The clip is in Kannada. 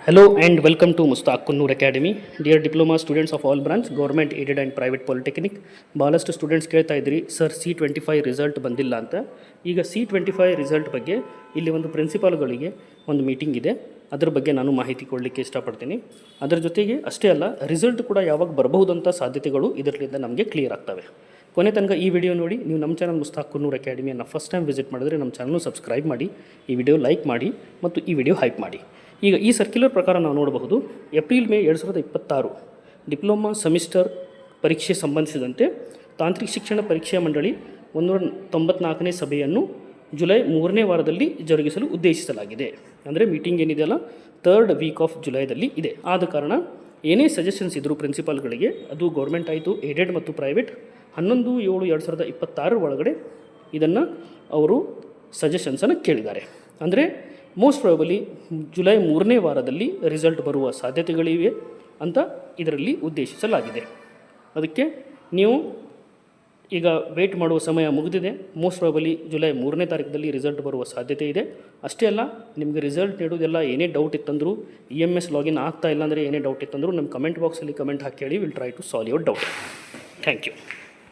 Hello and welcome to Mustaq Kunnur Academy. Dear diploma students of all branch, government aided and private polytechnic, ಭಾಳಷ್ಟು ಸ್ಟೂಡೆಂಟ್ಸ್ ಕೇಳ್ತಾ ಇದ್ರಿ ಸರ್ C25 ರಿಸಲ್ಟ್ ಬಂದಿಲ್ಲ ಅಂತ. ಈಗ C25 ರಿಸಲ್ಟ್ ಬಗ್ಗೆ ಇಲ್ಲಿ ಒಂದು ಪ್ರಿನ್ಸಿಪಾಲ್ಗಳಿಗೆ ಒಂದು ಮೀಟಿಂಗ್ ಇದೆ, ಅದರ ಬಗ್ಗೆ ನಾನು ಮಾಹಿತಿ ಕೊಡಲಿಕ್ಕೆ ಇಷ್ಟಪಡ್ತೀನಿ. ಅದರ ಜೊತೆಗೆ ಅಷ್ಟೇ ಅಲ್ಲ, ರಿಸಲ್ಟ್ ಕೂಡ ಯಾವಾಗ ಬರಬಹುದಂಥ ಸಾಧ್ಯತೆಗಳು ಇದರಿಂದ ನಮಗೆ ಕ್ಲಿಯರ್ ಆಗ್ತವೆ. ಕೊನೆ ತನಕ ಈ ವಿಡಿಯೋ ನೋಡಿ. ನೀವು ನಮ್ಮ ಚಾನಲ್ ಮುಸ್ತಾಕ್ ಕುನ್ನೂರ್ ಅಕಾಡೆಮಿಯನ್ನು ಫಸ್ಟ್ ಟೈಮ್ ವಿಸಿಟ್ ಮಾಡಿದ್ರೆ ನಮ್ಮ ಚಾನಲ್ನು ಸಬ್ಸ್ಕ್ರೈಬ್ ಮಾಡಿ, ಈ ವಿಡಿಯೋ ಲೈಕ್ ಮಾಡಿ ಮತ್ತು ಈ ವಿಡಿಯೋ ಹೈಪ್ ಮಾಡಿ. ಈಗ ಈ ಸರ್ಕ್ಯುಲರ್ ಪ್ರಕಾರ ನಾವು ನೋಡಬಹುದು, ಏಪ್ರಿಲ್ ಮೇ 2026 ಡಿಪ್ಲೊಮಾ ಸೆಮಿಸ್ಟರ್ ಪರೀಕ್ಷೆ ಸಂಬಂಧಿಸಿದಂತೆ ತಾಂತ್ರಿಕ ಶಿಕ್ಷಣ ಪರೀಕ್ಷಾ ಮಂಡಳಿ 194ನೇ ಸಭೆಯನ್ನು ಜುಲೈ 3ನೇ ವಾರದಲ್ಲಿ ಜರುಗಿಸಲು ಉದ್ದೇಶಿಸಲಾಗಿದೆ. ಅಂದರೆ ಮೀಟಿಂಗ್ ಏನಿದೆಯಲ್ಲ, 3rd ವೀಕ್ ಆಫ್ ಜುಲೈದಲ್ಲಿ ಇದೆ. ಆದ ಕಾರಣ ಏನೇ ಸಜೆಷನ್ಸ್ ಇದ್ದರೂ ಪ್ರಿನ್ಸಿಪಾಲ್ಗಳಿಗೆ, ಅದು ಗೌರ್ಮೆಂಟ್ ಆಯಿತು, ಏಡೆಡ್ ಮತ್ತು ಪ್ರೈವೇಟ್, 11/7/2026 ಒಳಗಡೆ ಇದನ್ನು ಅವರು ಸಜೆಷನ್ಸನ್ನು ಕೇಳಿದ್ದಾರೆ. ಅಂದರೆ ಮೋಸ್ಟ್ ಪ್ರಾಬಲಿ ಜುಲೈ 3ನೇ ವಾರದಲ್ಲಿ ರಿಸಲ್ಟ್ ಬರುವ ಸಾಧ್ಯತೆಗಳಿವೆ ಅಂತ ಇದರಲ್ಲಿ ಉದ್ದೇಶಿಸಲಾಗಿದೆ. ಅದಕ್ಕೆ ನೀವು ಈಗ ವೆಯ್ಟ್ ಮಾಡುವ ಸಮಯ ಮುಗಿದಿದೆ. ಮೋಸ್ಟ್ ಪ್ರಾಬಲಿ ಜುಲೈ 3ನೇ ತಾರೀಕದಲ್ಲಿ ರಿಸಲ್ಟ್ ಬರುವ ಸಾಧ್ಯತೆ ಇದೆ. ಅಷ್ಟೇ ಅಲ್ಲ, ನಿಮಗೆ ರಿಸಲ್ಟ್ ನೀಡೋದೆಲ್ಲ ಏನೇ ಡೌಟ್ ಇತ್ತಂದರೂ, EMS ಲಾಗಿನ್ ಆಗ್ತಾ ಇಲ್ಲ ಅಂದರೆ ಏನೇ ಡೌಟ್ ಇತ್ತಂದರೂ ನಮ್ಮ ಕಮೆಂಟ್ ಬಾಕ್ಸಲ್ಲಿ ಕಮೆಂಟ್ ಹಾಕಿ ಹೇಳಿ. Will try to solve your doubt. Thank you.